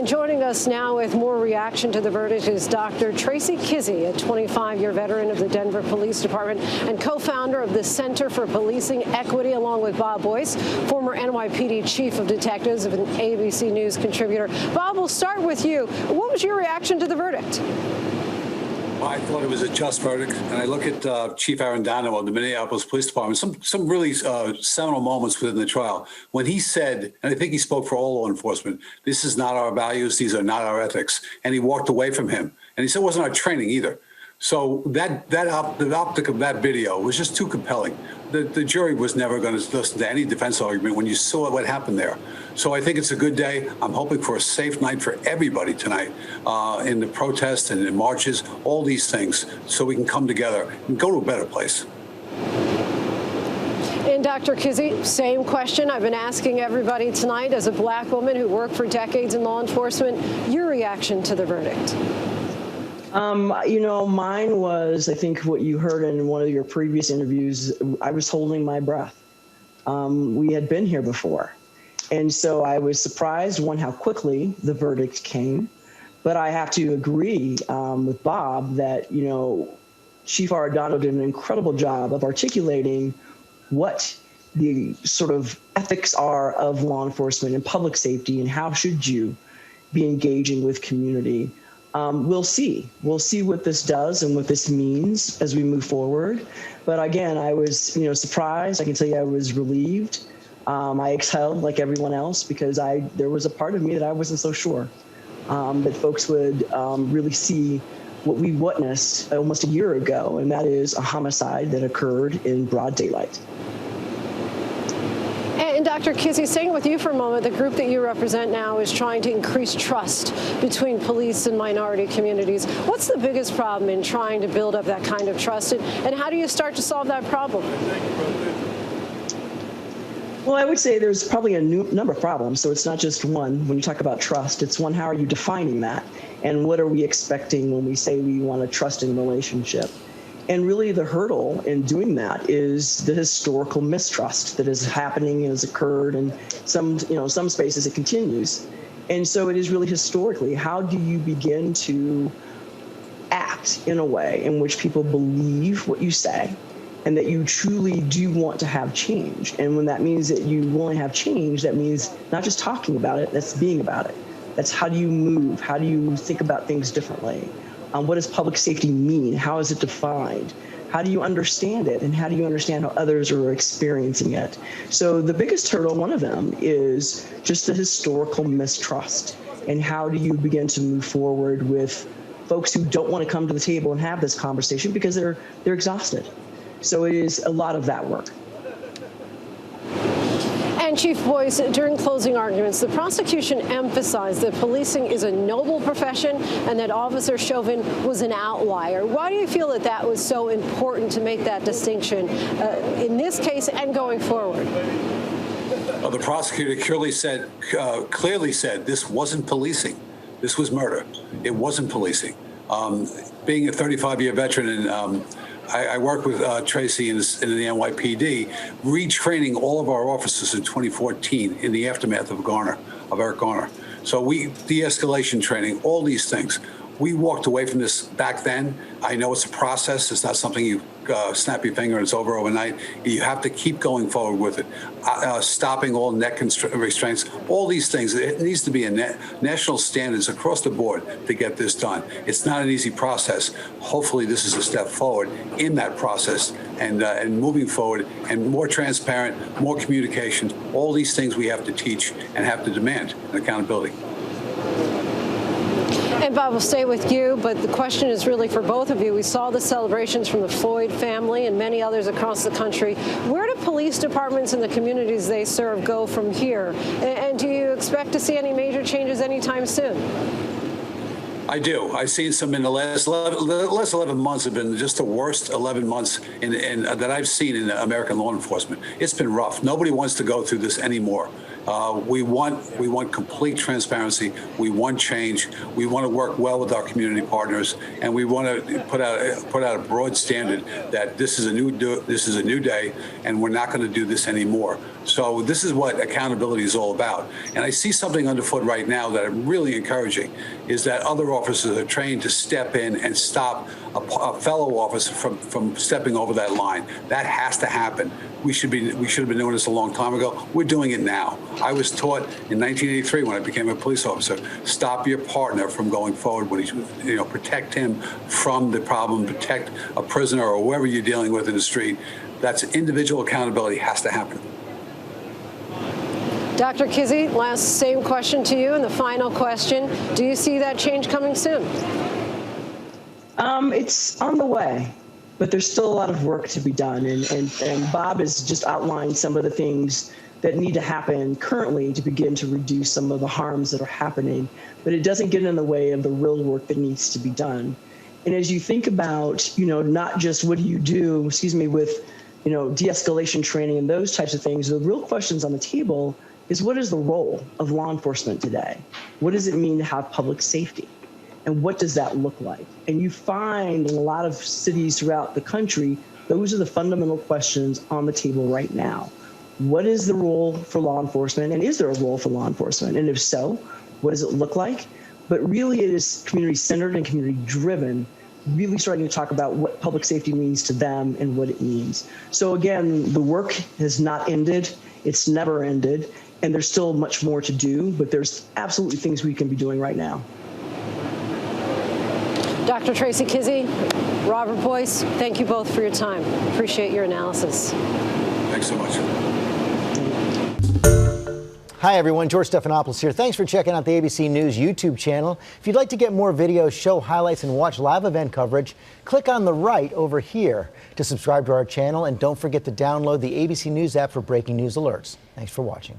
Joining us now with more reaction to the verdict is Dr. Tracie Keesee, a 25-year veteran of the Denver Police Department and co-founder of the Center for Policing Equity, along with Bob Boyce, former NYPD chief of detectives and ABC News contributor. Bob, we'll start with you. What was your reaction to the verdict? I thought it was a just verdict, and I look at Chief Arendano of the Minneapolis Police Department, some really seminal moments within the trial when he said, and I think he spoke for all law enforcement, this is not our values, these are not our ethics, and he walked away from him. And he said it wasn't our training either. So the optic of that video was just too compelling. The jury was never going to listen to any defense argument when you saw what happened there. So I think it's a good day. I'm hoping for a safe night for everybody tonight in the protests and in marches, all these things, so we can come together and go to a better place. And Dr. Keesee, same question I've been asking everybody tonight. As a black woman who worked for decades in law enforcement, your reaction to the verdict? Mine was, I think, what you heard in one of your previous interviews. I was holding my breath. We had been here before. And so I was surprised, one, how quickly the verdict came. But I have to agree with Bob that, Chief Arendano did an incredible job of articulating what the sort of ethics are of law enforcement and public safety and how should you be engaging with community. We'll see. We'll see what this does and what this means as we move forward. But again, I was, surprised. I can tell you I was relieved. I exhaled like everyone else because there was a part of me that I wasn't so sure that folks would really see what we witnessed almost a year ago, and that is a homicide that occurred in broad daylight. And Dr. Keesee, staying with you for a moment, the group that you represent now is trying to increase trust between police and minority communities. What's the biggest problem in trying to build up that kind of trust, and how do you start to solve that problem? Well, I would say there's probably a number of problems. So it's not just one. When you talk about trust, it's one, how are you defining that? And what are we expecting when we say we want a trusting relationship? And really the hurdle in doing that is the historical mistrust that is happening and has occurred, and some spaces it continues. And so it is really historically, how do you begin to act in a way in which people believe what you say and that you truly do want to have change? And when that means that you want to have change, that means not just talking about it, that's being about it. That's how do you move? How do you think about things differently? What does public safety mean? How is it defined? How do you understand it? And how do you understand how others are experiencing it? So the biggest hurdle, one of them, is just the historical mistrust. And how do you begin to move forward with folks who don't want to come to the table and have this conversation because they're exhausted? So it is a lot of that work. And Chief Boyce, during closing arguments, the prosecution emphasized that policing is a noble profession and that Officer Chauvin was an outlier. Why do you feel that that was so important to make that distinction in this case and going forward? Well, the prosecutor clearly said this wasn't policing. This was murder. It wasn't policing. Being a 35-year veteran and I worked with Tracie in the NYPD, retraining all of our officers in 2014 in the aftermath of Eric Garner. So de-escalation training, all these things. We walked away from this back then. I know it's a process. It's not something you snap your finger and it's over overnight. You have to keep going forward with it. Stopping all neck restraints, all these things. It needs to be a national standards across the board to get this done. It's not an easy process. Hopefully this is a step forward in that process and moving forward and more transparent, more communication, all these things we have to teach and have to demand and accountability. And Bob, will stay with you, but the question is really for both of you. We saw the celebrations from the Floyd family and many others across the country. Where do police departments and the communities they serve go from here? And do you expect to see any major changes anytime soon? I do. I've seen some in the last 11 months have been just the worst 11 months that I've seen in American law enforcement. It's been rough. Nobody wants to go through this anymore. We want complete transparency. We want change. We want to work well with our community partners, and we want to put out a broad standard that this is a new day, and we're not going to do this anymore. So this is what accountability is all about. And I see something underfoot right now that I'm really encouraging, is that other officers are trained to step in and stop a fellow officer from stepping over that line. That has to happen. We should have been doing this a long time ago. We're doing it now. I was taught in 1983 when I became a police officer, stop your partner from going forward when he's, protect him from the problem, protect a prisoner or whoever you're dealing with in the street. That's individual accountability has to happen. Dr. Keesee, same question to you, and the final question. Do you see that change coming soon? It's on the way, but there's still a lot of work to be done. And Bob has just outlined some of the things that need to happen currently to begin to reduce some of the harms that are happening. But it doesn't get in the way of the real work that needs to be done. And as you think about, not just what do you do, with, de-escalation training and those types of things, the real questions on the table is what is the role of law enforcement today? What does it mean to have public safety? And what does that look like? And you find in a lot of cities throughout the country, those are the fundamental questions on the table right now. What is the role for law enforcement? And is there a role for law enforcement? And if so, what does it look like? But really it is community-centered and community-driven, really starting to talk about what public safety means to them and what it means. So again, the work has not ended. It's never ended. And there's still much more to do, but there's absolutely things we can be doing right now. Dr. Tracie Keesee, Robert Boyce, thank you both for your time. Appreciate your analysis. Thanks so much. Hi, everyone. George Stephanopoulos here. Thanks for checking out the ABC News YouTube channel. If you'd like to get more videos, show highlights, and watch live event coverage, click on the right over here to subscribe to our channel. And don't forget to download the ABC News app for breaking news alerts. Thanks for watching.